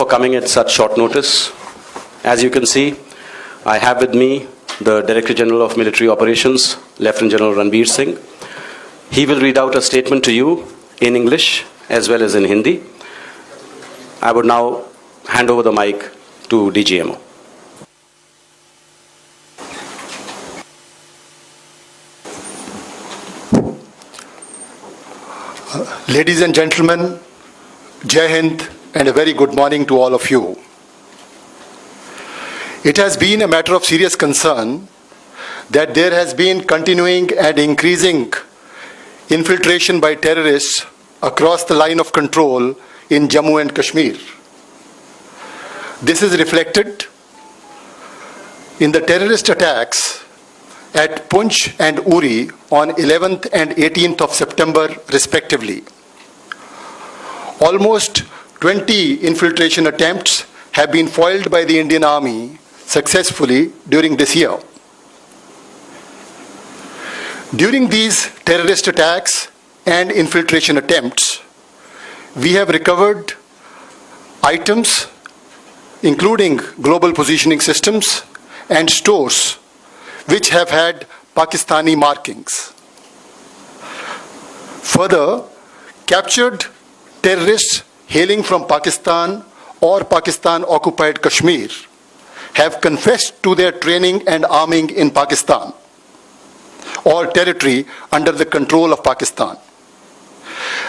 for coming at such short notice. As you can see, I have with me the Director General of Military Operations, Lieutenant General Ranbir Singh. He will read out a statement to you in English as well as in Hindi. I would now hand over the mic to DGMO. Ladies and gentlemen, Jai Hind and a very good morning to all of you. It has been a matter of serious concern that there has been continuing and increasing infiltration by terrorists across the line of control in Jammu and Kashmir. This is reflected in the terrorist attacks at Poonch and Uri on 11th and 18th of September respectively. Almost 20 infiltration attempts have been foiled by the Indian Army successfully during this year. During these terrorist attacks and infiltration attempts, we have recovered items including global positioning systems and stores which have had Pakistani markings. Further, captured terrorists hailing from Pakistan or Pakistan-occupied Kashmir have confessed to their training and arming in Pakistan or territory under the control of Pakistan.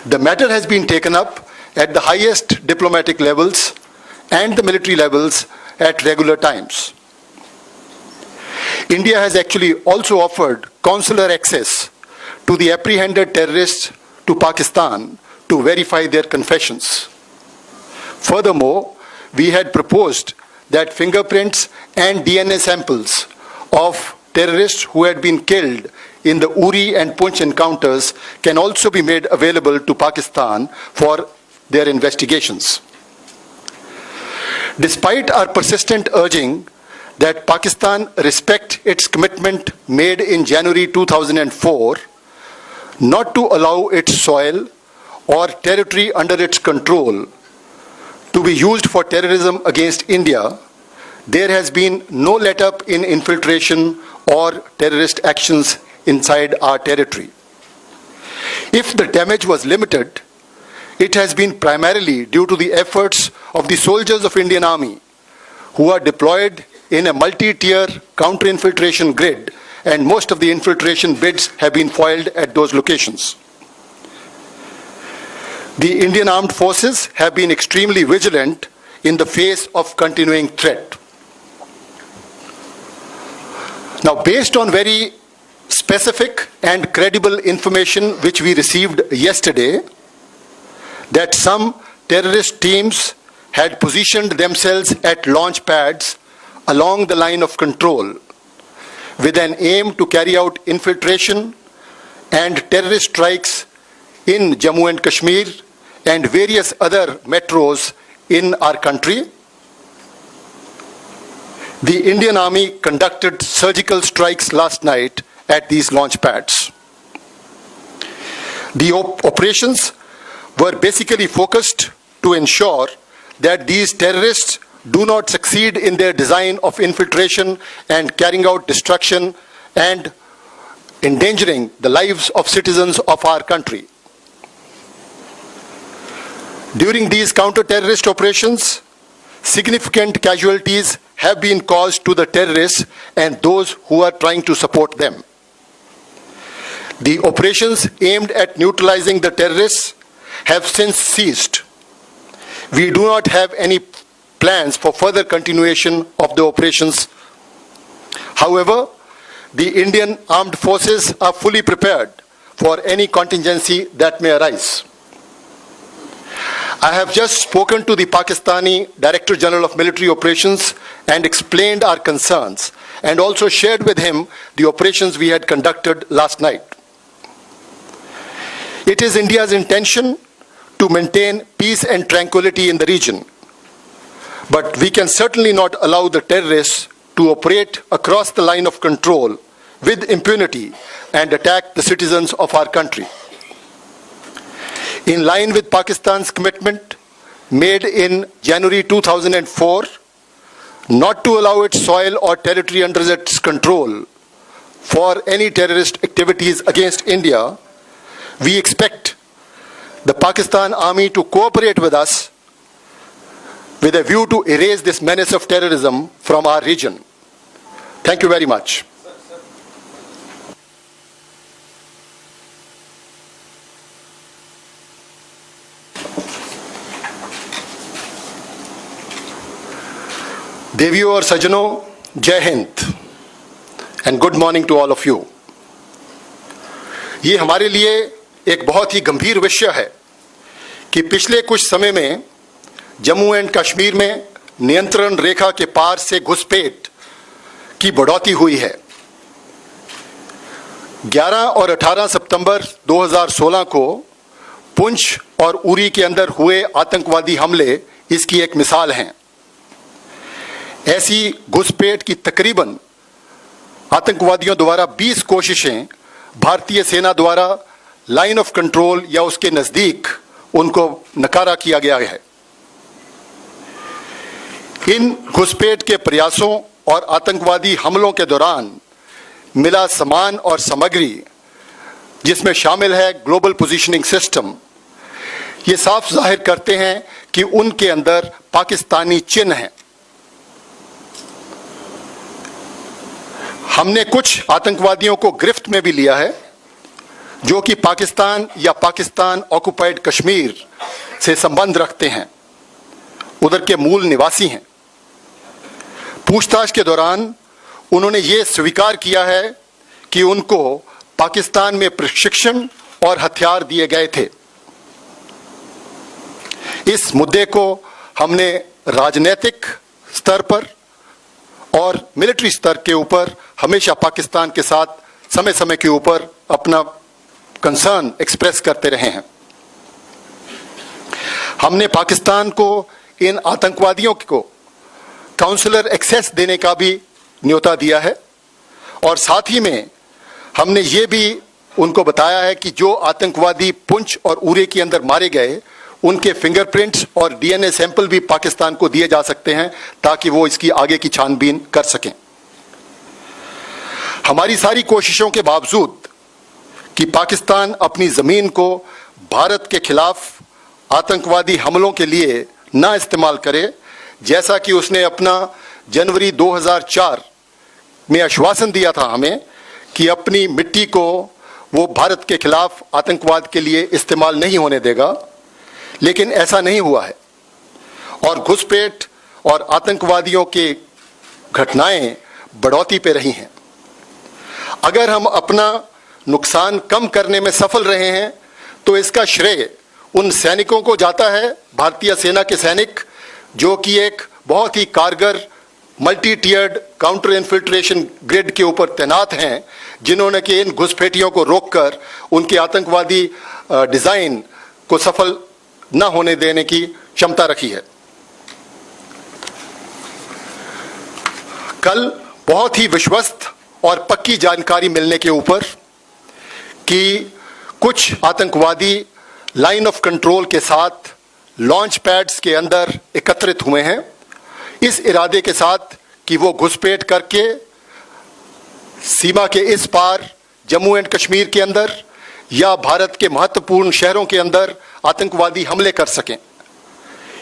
The matter has been taken up at the highest diplomatic levels and the military levels at regular times. India has actually also offered consular access to the apprehended terrorists to Pakistan to verify their confessions. Furthermore, we had proposed that fingerprints and DNA samples of terrorists who had been killed in the Uri and Poonch encounters can also be made available to Pakistan for their investigations. Despite our persistent urging that Pakistan respect its commitment made in January 2004 not to allow its soil or territory under its control to be used for terrorism against India, there has been no let-up in infiltration or terrorist actions inside our territory. If the damage was limited, it has been primarily due to the efforts of the soldiers of Indian Army who are deployed in a multi-tier counter-infiltration grid, and most of the infiltration bids have been foiled at those locations. The Indian armed forces have been extremely vigilant in the face of continuing threat. Now, based on very specific and credible information which we received yesterday, that some terrorist teams had positioned themselves at launch pads along the line of control with an aim to carry out infiltration and terrorist strikes in Jammu and Kashmir and various other metros in our country. The Indian Army conducted surgical strikes last night at these launch pads. The operations were basically focused to ensure that these terrorists do not succeed in their design of infiltration and carrying out destruction and endangering the lives of citizens of our country. During these counter-terrorist operations, significant casualties have been caused to the terrorists and those who are trying to support them. The operations aimed at neutralizing the terrorists have since ceased. We do not have any plans for further continuation of the operations. However, the Indian armed forces are fully prepared for any contingency that may arise. I have just spoken to the Pakistani Director General of Military Operations and explained our concerns and also shared with him the operations we had conducted last night. It is India's intention to maintain peace and tranquility in the region. But we can certainly not allow the terrorists to operate across the line of control with impunity and attack the citizens of our country. In line with Pakistan's commitment made in January 2004, not to allow its soil or territory under its control for any terrorist activities against India, we expect the Pakistan Army to cooperate with us with a view to erase this menace of terrorism from our region. Thank you very much. देवियों और सज्जनों, Jai Hind and good morning to all of you. ये हमारे लिए एक बहुत ही गंभीर विषय है कि पिछले कुछ समय में जम्मू एंड कश्मीर में नियंत्रण रेखा के पार से घुसपैठ की बढ़ोतरी हुई है। 11 और 18 सितंबर 2016 को पुंछ और उरी के अंदर हुए आतंकवादी हमले इसकी एक मिसाल हैं। ऐसी घुसपैठ की तकरीबन आतंकवादियों द्वारा 20 कोशिशें भारतीय सेना द्वारा लाइन ऑफ कंट्रोल या उसके नजदीक उनको नकारा किया गया है। इन घुसपैठ के प्रयासों और आतंकवादी हमलों के दौरान मिला सामान और सामग्री, जिसमें शामिल है ग्लोबल पोजीशनिंग सिस्टम, ये साफ जाहिर करते हैं कि उनके अंदर पाकिस्तानी चिन्ह हैं। हमने कुछ आतंकवादियों को गिरफ्त में भी लिया है जो कि पाकिस्तान या पाकिस्तान ऑक्युपाइड कश्मीर से संबंध रखते हैं, उधर के मूल निवासी हैं। पूछताछ के दौरान उन्होंने ये स्वीकार किया है कि उनको पाकिस्तान में प्रशिक्षण और हथियार दिए गए थे। इस मुद्दे को हमने राजनीतिक स्तर पर और मिलिट्री स्तर के ऊपर हमेशा पाकिस्तान के साथ समय समय के ऊपर अपना कंसर्न एक्सप्रेस करते रहे हैं। हमने पाकिस्तान को इन आतंकवादियों को काउंसलर एक्सेस देने का भी न्योता दिया है और साथ ही में हमने ये भी उनको बताया है कि जो आतंकवादी पुंछ और उरी के अंदर मारे गए उनके फिंगरप्रिंट्स और डीएनए सैंपल भी पाकिस्तान को दिए जा सकते हैं ताकि वो इसकी आगे की छानबीन कर सकें। हमारी सारी कोशिशों के बावजूद कि पाकिस्तान अपनी ज़मीन को भारत के खिलाफ आतंकवादी हमलों के लिए ना इस्तेमाल करे, जैसा कि उसने अपना जनवरी 2004 में आश्वासन दिया था हमें कि अपनी मिट्टी को वो भारत के खिलाफ आतंकवाद के लिए इस्तेमाल नहीं होने देगा, लेकिन ऐसा नहीं हुआ है और घुसपैठ और आतंकवादियों की घटनाएं बढ़ोतरी पे रही हैं। अगर हम अपना नुकसान कम करने में सफल रहे हैं तो इसका श्रेय उन सैनिकों को जाता है, भारतीय सेना के सैनिक जो कि एक बहुत ही कारगर मल्टी टियर्ड काउंटर इन्फिल्ट्रेशन ग्रिड के ऊपर तैनात हैं, जिन्होंने कि इन घुसपैठियों को रोककर उनके आतंकवादी डिजाइन को सफल न होने देने की क्षमता रखी है। कल बहुत ही विश्वस्त और पक्की जानकारी मिलने के ऊपर कि कुछ आतंकवादी लाइन ऑफ कंट्रोल के साथ लॉन्च पैड्स के अंदर एकत्रित हुए हैं, इस इरादे के साथ कि वो घुसपैठ करके सीमा के इस पार जम्मू एंड कश्मीर के अंदर या भारत के महत्वपूर्ण शहरों के अंदर आतंकवादी हमले कर सकें।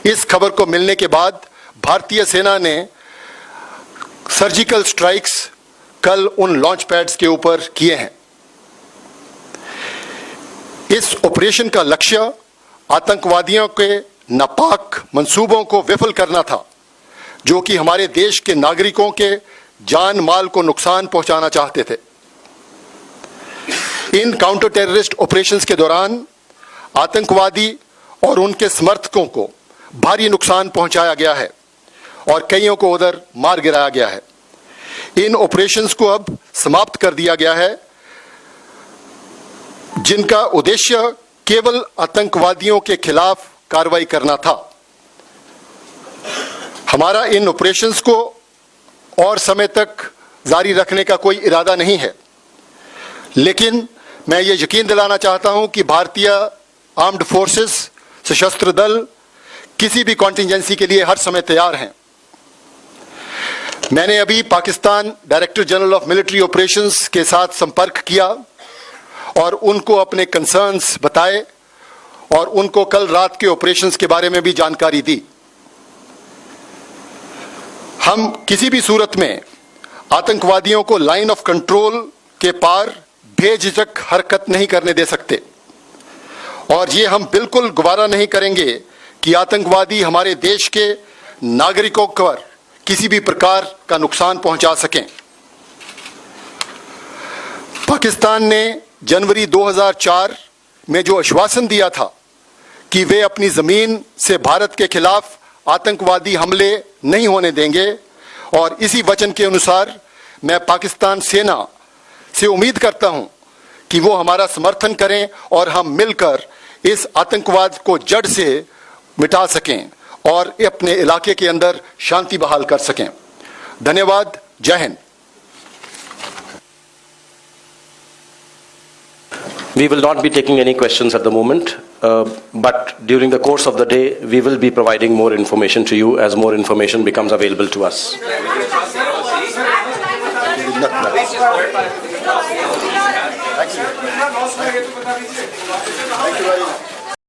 इस खबर को मिलने के बाद भारतीय सेना ने सर्जिकल स्ट्राइक्स कल उन लॉन्च पैड्स के ऊपर किए हैं। इस ऑपरेशन का लक्ष्य आतंकवादियों के नापाक मंसूबों को विफल करना था, जो कि हमारे देश के नागरिकों के जान माल को नुकसान पहुंचाना चाहते थे। इन काउंटर टेररिस्ट ऑपरेशंस के दौरान आतंकवादी और उनके समर्थकों को भारी नुकसान पहुंचाया गया है और कईयों को उधर मार गिराया गया है। इन ऑपरेशंस को अब समाप्त कर दिया गया है, जिनका उद्देश्य केवल आतंकवादियों के खिलाफ कार्रवाई करना था। हमारा इन ऑपरेशंस को और समय तक जारी रखने का कोई इरादा नहीं है, लेकिन मैं ये यकीन दिलाना चाहता हूं कि भारतीय आर्म्ड फोर्सेस, सशस्त्र दल किसी भी कॉन्टिंजेंसी के लिए हर समय तैयार हैं। मैंने अभी Pakistan director general of military operations के साथ संपर्क किया और उनको अपने कंसर्न्स बताए और उनको कल रात के ऑपरेशंस के बारे में भी जानकारी दी। हम किसी भी सूरत में आतंकवादियों को लाइन ऑफ कंट्रोल के पार बेझिझक हरकत नहीं करने दे सकते और ये हम बिल्कुल गवारा नहीं करेंगे कि आतंकवादी हमारे देश के नागरिकों पर किसी भी प्रकार का नुकसान पहुंचा सकें। पाकिस्तान ने जनवरी 2004 में जो आश्वासन दिया था कि वे अपनी जमीन से भारत के खिलाफ आतंकवादी हमले नहीं होने देंगे और इसी वचन के अनुसार मैं पाकिस्तान सेना से उम्मीद करता हूं कि वो हमारा समर्थन करें और हम मिलकर इस आतंकवाद को जड़ से मिटा सकें और अपने इलाके के अंदर शांति बहाल कर सकें। धन्यवाद। जय Hind. We will not be taking any questions at the moment, but during the course of the day, we will be providing more information to you as more information becomes available to us. Thank you very much.